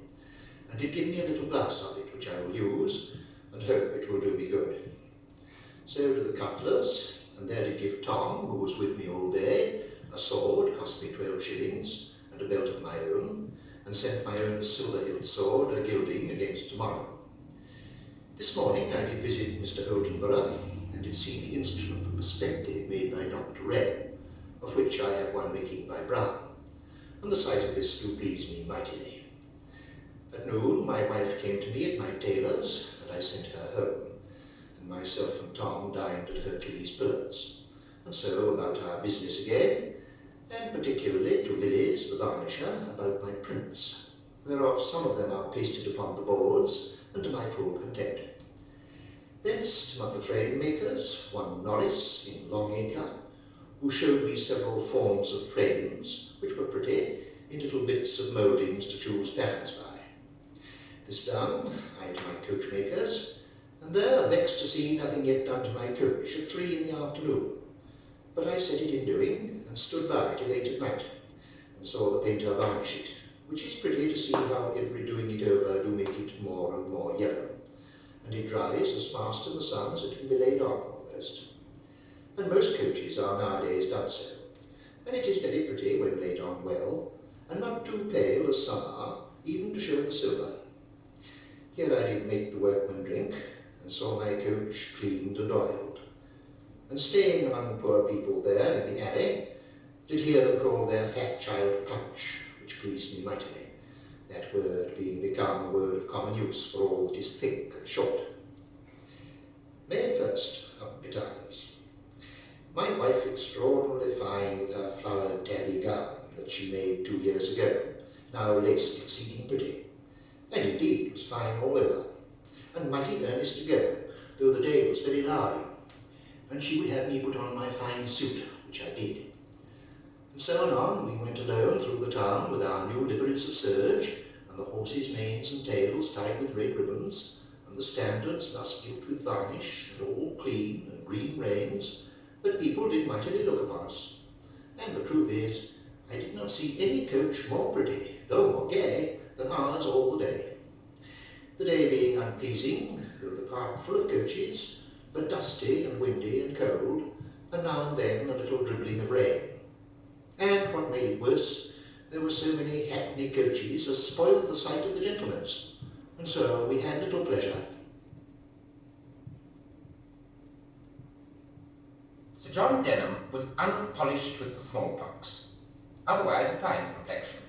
B: and did give me a little glass of it, which I will use, and hope it will do me good. So to the cutler's, and there did give Tom, who was with me all day, a sword, cost me 12 shillings,
C: and a belt of my own, and sent my own silver-hilt sword a-gilding against tomorrow. This morning I did visit Mr. Oldenborough, and did see the instrument for perspective made by Dr. Wren, of which I have one making by Browne, and the sight of this do please me mightily. At noon my wife came to me at my tailor's, and I sent her home, and myself and Tom dined at Hercules' Pillars, and so about our business again, and particularly to Lily's, the varnisher, about my prints, whereof some of them are pasted upon the boards, and to my full content. Thence to the frame makers, one Norris in Longacre, who showed me several forms of frames, which were pretty, in little bits of mouldings to choose patterns by. This done, I to my coachmakers, and there vexed to see nothing yet done to my coach at 3 in the afternoon. But I set it in doing, and stood by till 8 at night, and saw the painter varnish it, which is pretty to see how every doing it over do make it more and more yellow, and it dries as fast in the sun as it can be laid on almost. And most coaches are nowadays done so, and it is very pretty when laid on well, and not too pale as some are, even to show the silver. Here I did make the workmen drink, and saw my coach cleaned and oiled. And staying among poor people there in the alley, did hear them call their fat child Punch, which pleased me mightily, that word being become a word of common use for all that is thick and short. May 1st, up betimes. My wife extraordinarily fine with her flowered tabby gown that she made 2 years ago, now laced exceeding pretty, and indeed was fine all over, and mighty earnest to go, though the day was very loud, and she would have me put on my fine suit, which I did. And so on we went alone through the town with our new liveries of serge, and the horses' manes and tails tied with red ribbons, and the standards thus gilt with varnish, and all clean and green reins, that people did mightily look upon us. And the truth is, I did not see any coach more pretty, though more gay, than ours all the day. The day being unpleasing, though the park full of coaches, but dusty and windy and cold, and now and then a little dribbling of rain. And what made it worse, there were so many hackney coaches as spoiled the sight of the gentlemen's, and so we had little pleasure.
E: Sir John Denham was unpolished with the smallpox, otherwise a fine complexion.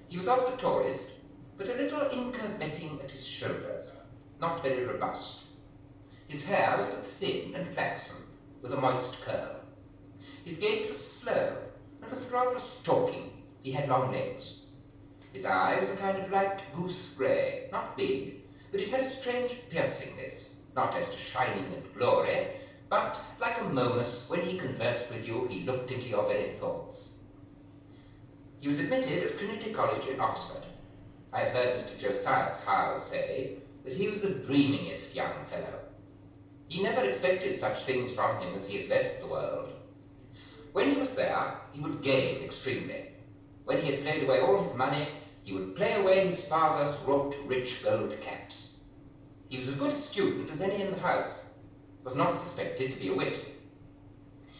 E: He was of the tallest, but a little incurvetting at his shoulders, not very robust. His hair was but thin and flaxen, with a moist curl. His gait was slow, and was rather stalking. He had long legs. His eye was a kind of light goose grey, not big, but it had a strange piercingness, not as to shining and glory, but like a Momus, when he conversed with you, he looked into your very thoughts. He was admitted at Trinity College in Oxford. I have heard Mr. Josias Howe say that he was the dreamingest young fellow. He never expected such things from him as he has left the world. When he was there, he would game extremely. When he had played away all his money, he would play away his father's wrought rich gold caps. He was as good a student as any in the house, was not suspected to be a wit.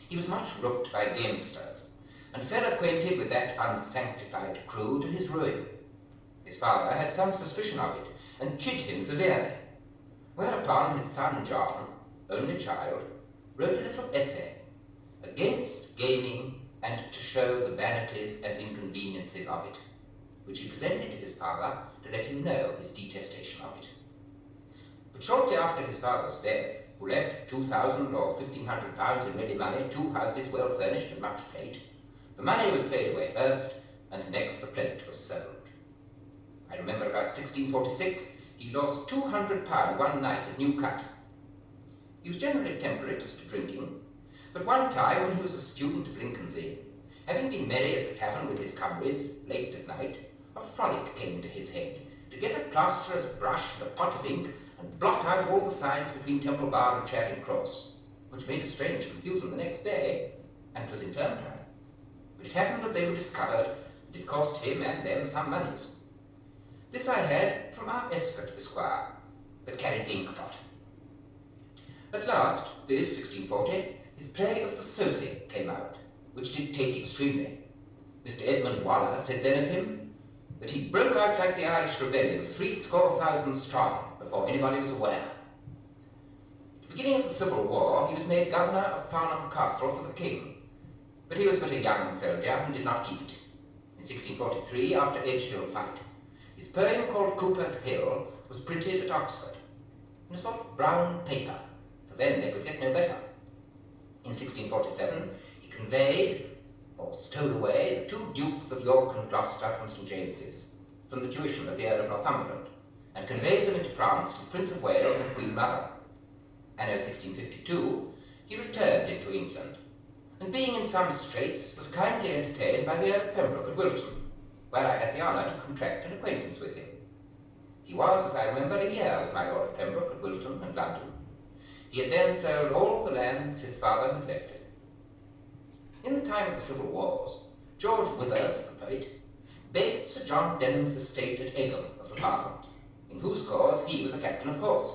E: He was much rooked by gamesters, and fell acquainted with that unsanctified crew to his ruin. His father had some suspicion of it, and chid him severely, whereupon his son John, only child, wrote a little essay against gaming and to show the vanities and inconveniences of it, which he presented to his father to let him know his detestation of it. But shortly after his father's death, who left 2,000 or 1,500 pounds in ready money, 2 houses well furnished and much plate, the money was paid away first, and next the plate was sold. I remember about 1646, he lost £200 one night at New Cut. He was generally temperate as to drinking, but one time when he was a student of Lincoln's Inn, having been merry at the tavern with his comrades late at night, a frolic came into his head to get a plasterer's brush and a pot of ink and blot out all the signs between Temple Bar and Charing Cross, which made a strange confusion the next day, and was in term time. But it happened that they were discovered, and it cost him and them some moneys. This I had from our Escott Esquire, that carried the ink pot. At last, viz. 1640, his play of the Sophie came out, which did take extremely. Mr. Edmund Waller said then of him that he broke out like the Irish rebellion 70,000 strong before anybody was aware. At the beginning of the Civil War, he was made governor of Farnham Castle for the king, but he was but a young soldier and did not keep it. In 1643, after Edgehill fight, his poem called Cooper's Hill was printed at Oxford in a sort of brown paper, for then they could get no better. In 1647, he conveyed, or stole away, the 2 Dukes of York and Gloucester from St. James's, from the tuition of the Earl of Northumberland, and conveyed them into France to the Prince of Wales and Queen Mother. Anno 1652, he returned into England, and being in some straits, was kindly entertained by the Earl of Pembroke at Wilton, where I had the honour to contract an acquaintance with him. He was, as I remember, a year with my Lord of Pembroke at Wilton and London. He had then sold all of the lands his father had left him. In the time of the Civil Wars, George Withers, the poet, begged Sir John Denham's estate at Egham of the Parliament, in whose cause he was a captain of horse.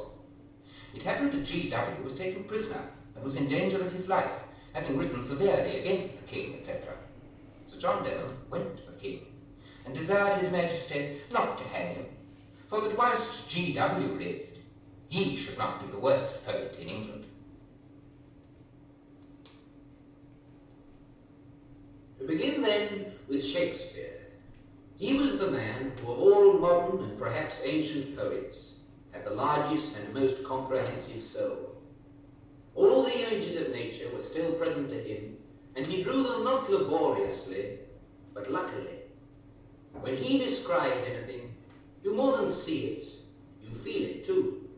E: It happened that G.W. was taken prisoner and was in danger of his life, having written severely against the king, etc. Sir John Denham went to the king and desired his majesty not to hang him, for that whilst G.W. lived, he should not be the worst poet in England.
I: To begin then with Shakespeare, he was the man who of all modern and perhaps ancient poets had the largest and most comprehensive soul. All the images of nature were still present to him, and he drew them not laboriously, but luckily. When he describes anything, you more than see it, you feel it too.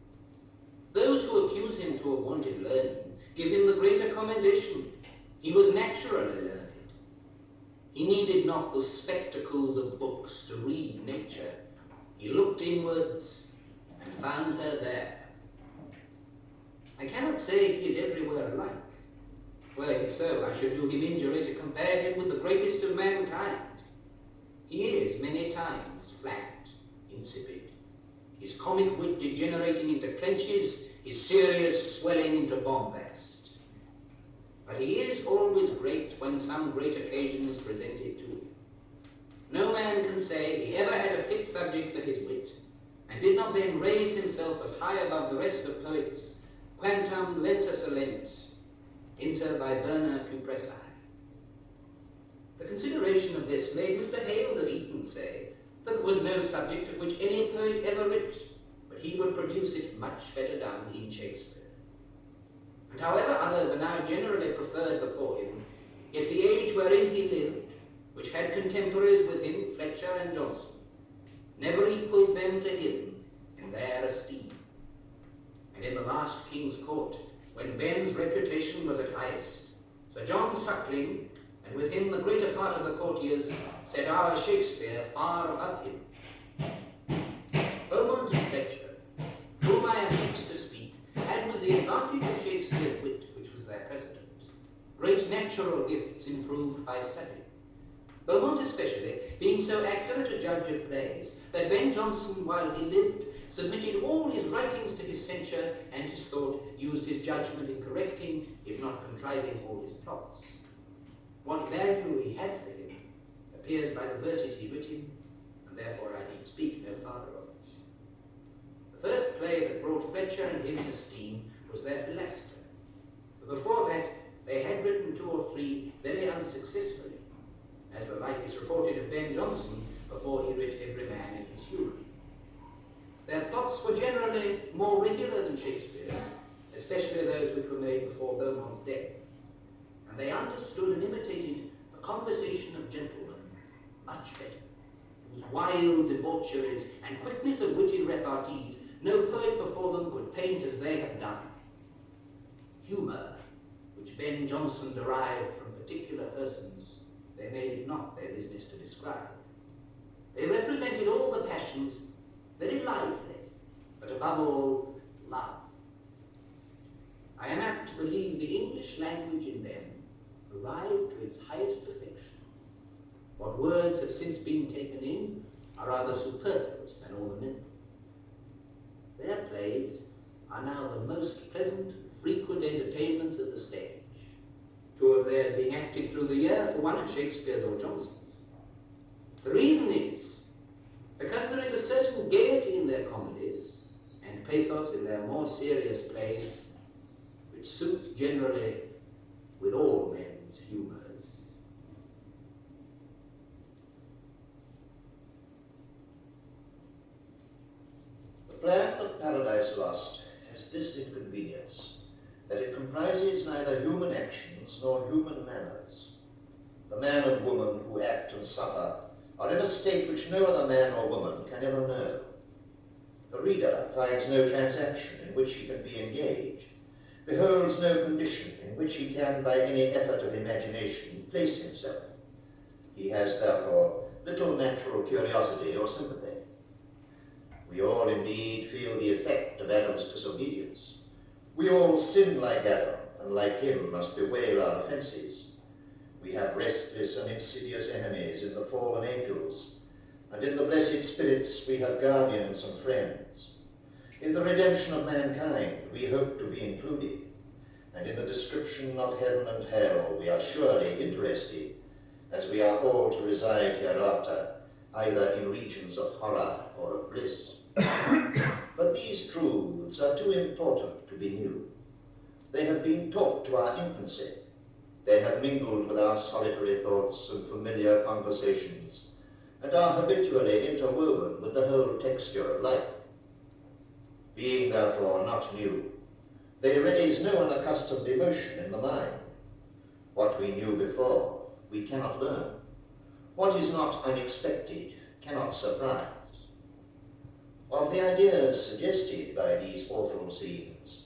I: Those who accuse him to have wanted learning give him the greater commendation. He was naturally learned. He needed not the spectacles of books to read nature. He looked inwards and found her there. I cannot say he is everywhere alike. Were he so, I should do him injury to compare him with the greatest of mankind. He is many times flat, insipid, his comic wit degenerating into clenches, his serious swelling into bombast. But he is always great when some great occasion is presented to him. No man can say he ever had a fit subject for his wit, and did not then raise himself as high above the rest of poets, quantum lentus olent, inter viburna cupressi. The consideration of this made Mr. Hales of Eton say that there was no subject of which any poet ever writ, but he would produce it much better done in Shakespeare. And however others are now generally preferred before him, yet the age wherein he lived, which had contemporaries with him, Fletcher and Johnson, never equalled them to him in their esteem. And in the last King's Court, when Ben's reputation was at highest, Sir John Suckling, and with him the greater part of the courtiers, set our Shakespeare far above him. Beaumont and Fletcher, whom I am next to speak, had with the advantage of Shakespeare's wit, which was their precedent, great natural gifts improved by study. Beaumont especially being so accurate a judge of plays that Ben Jonson, while he lived, submitted all his writings to his censure, and his thought used his judgment in correcting, if not contriving, all his plots. What value he had for him appears by the verses he writ him, and therefore I need speak no farther of it. The first play that brought Fletcher and him in esteem was their Philaster, for before that they had written 2 or 3 very unsuccessfully, as the like is reported of Ben Jonson before he writ Every Man in His Humour. Their plots were generally more regular than Shakespeare's, especially those which were made before Beaumont's death, and they understood and imitated the conversation of gentlemen much better, whose wild debaucheries and quickness of witty repartees no poet before them could paint as they have done. Humour, which Ben Jonson derived from particular persons, they made it not their business to describe. They represented all the passions very lively, but above all, love. I am apt to believe the English language in them arrived to its highest perfection. What words have since been taken in are rather superfluous than ornamental. Their plays are now the most pleasant, frequent entertainments of the stage, 2 of theirs being acted through the year for one of Shakespeare's or Johnson's. The reason is because there is a certain gaiety in their comedies and pathos in their more serious plays which suits generally with all men's humours.
C: The plan of Paradise Lost has this inconvenience, that it comprises neither human actions nor human manners. The man and woman who act and suffer are in a state which no other man or woman can ever know. The reader finds no transaction in which he can be engaged, beholds no condition in which he can, by any effort of imagination, place himself. He has, therefore, little natural curiosity or sympathy. We all indeed feel the effect of Adam's disobedience. We all sin like Adam, and like him must bewail our offences. We have restless and insidious enemies in the fallen angels, and in the blessed spirits we have guardians and friends. In the redemption of mankind we hope to be included, and in the description of heaven and hell we are surely interested, as we are all to reside hereafter, either in regions of horror or of bliss. But these truths are too important to be new. They have been taught to our infancy. They have mingled with our solitary thoughts and familiar conversations, and are habitually interwoven with the whole texture of life. Being therefore not new, they raise no unaccustomed emotion in the mind. What we knew before, we cannot learn. What is not unexpected cannot surprise. Of the ideas suggested by these awful scenes,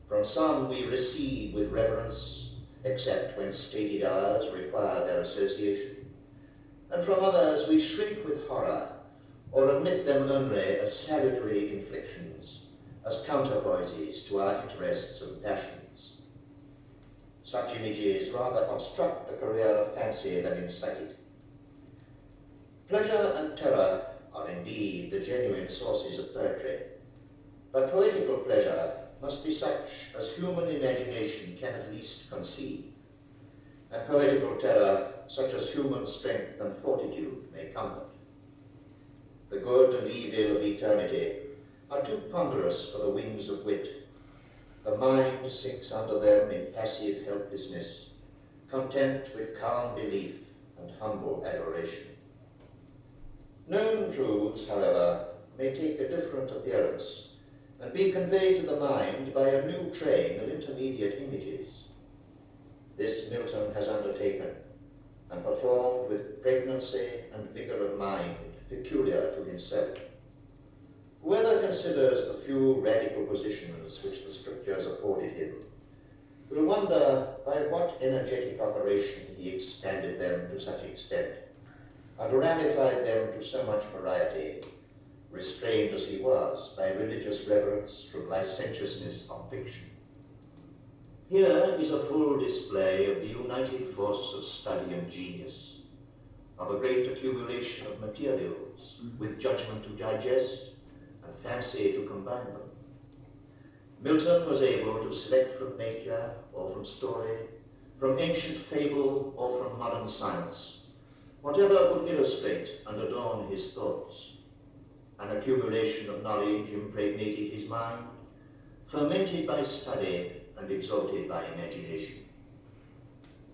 C: from some we recede with reverence, except when stated hours require their association, and from others we shrink with horror, or admit them only as salutary inflictions, as counterpoises to our interests and passions. Such images rather obstruct the career of fancy than incite it. Pleasure and terror are indeed the genuine sources of poetry, but poetical pleasure must be such as human imagination can at least conceive, and poetical terror such as human strength and fortitude may comfort. The good and evil of eternity are too ponderous for the wings of wit. The mind sinks under them in passive helplessness, content with calm belief and humble adoration. Known truths, however, may take a different appearance and be conveyed to the mind by a new train of intermediate images. This Milton has undertaken and performed with pregnancy and vigour of mind peculiar to himself. Whoever considers the few radical positions which the Scriptures afforded him will wonder by what energetic operation he expanded them to such extent, and ramified them to so much variety, restrained as he was by religious reverence from licentiousness of fiction. Here is a full display of the united force of study and genius, of a great accumulation of materials, with judgment to digest and fancy to combine them. Milton was able to select from nature or from story, from ancient fable or from modern science, whatever would illustrate and adorn his thoughts. An accumulation of knowledge impregnated his mind, fermented by study and exalted by imagination.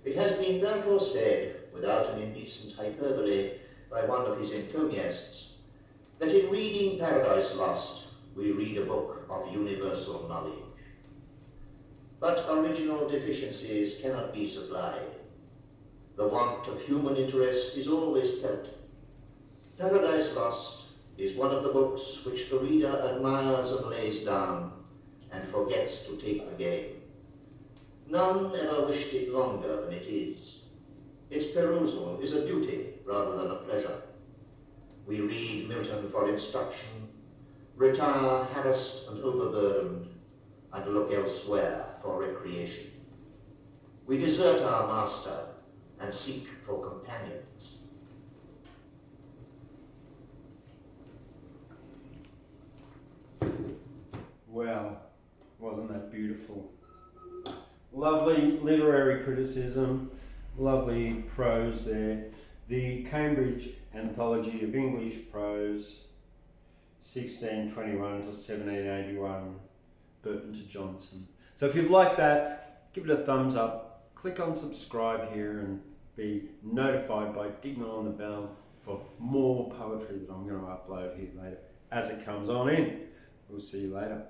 C: It has been therefore said, without an indecent hyperbole, by one of his encomiasts, that in reading Paradise Lost, we read a book of universal knowledge. But original deficiencies cannot be supplied. The want of human interest is always felt. Paradise Lost is one of the books which the reader admires and lays down, and forgets to take again. None ever wished it longer than it is. Its perusal is a duty rather than a pleasure. We read Milton for instruction, retire harassed and overburdened, and look elsewhere for recreation. We desert our master and seek for companions.
A: Wow, wasn't that beautiful? Lovely literary criticism, lovely prose there. the Cambridge Anthology of English Prose, 1621 to 1781, Burton to Johnson. So if you've liked that, give it a thumbs up, click on subscribe here and be notified by digging on the bell for more poetry that I'm going to upload here later as it comes on in. We'll see you later.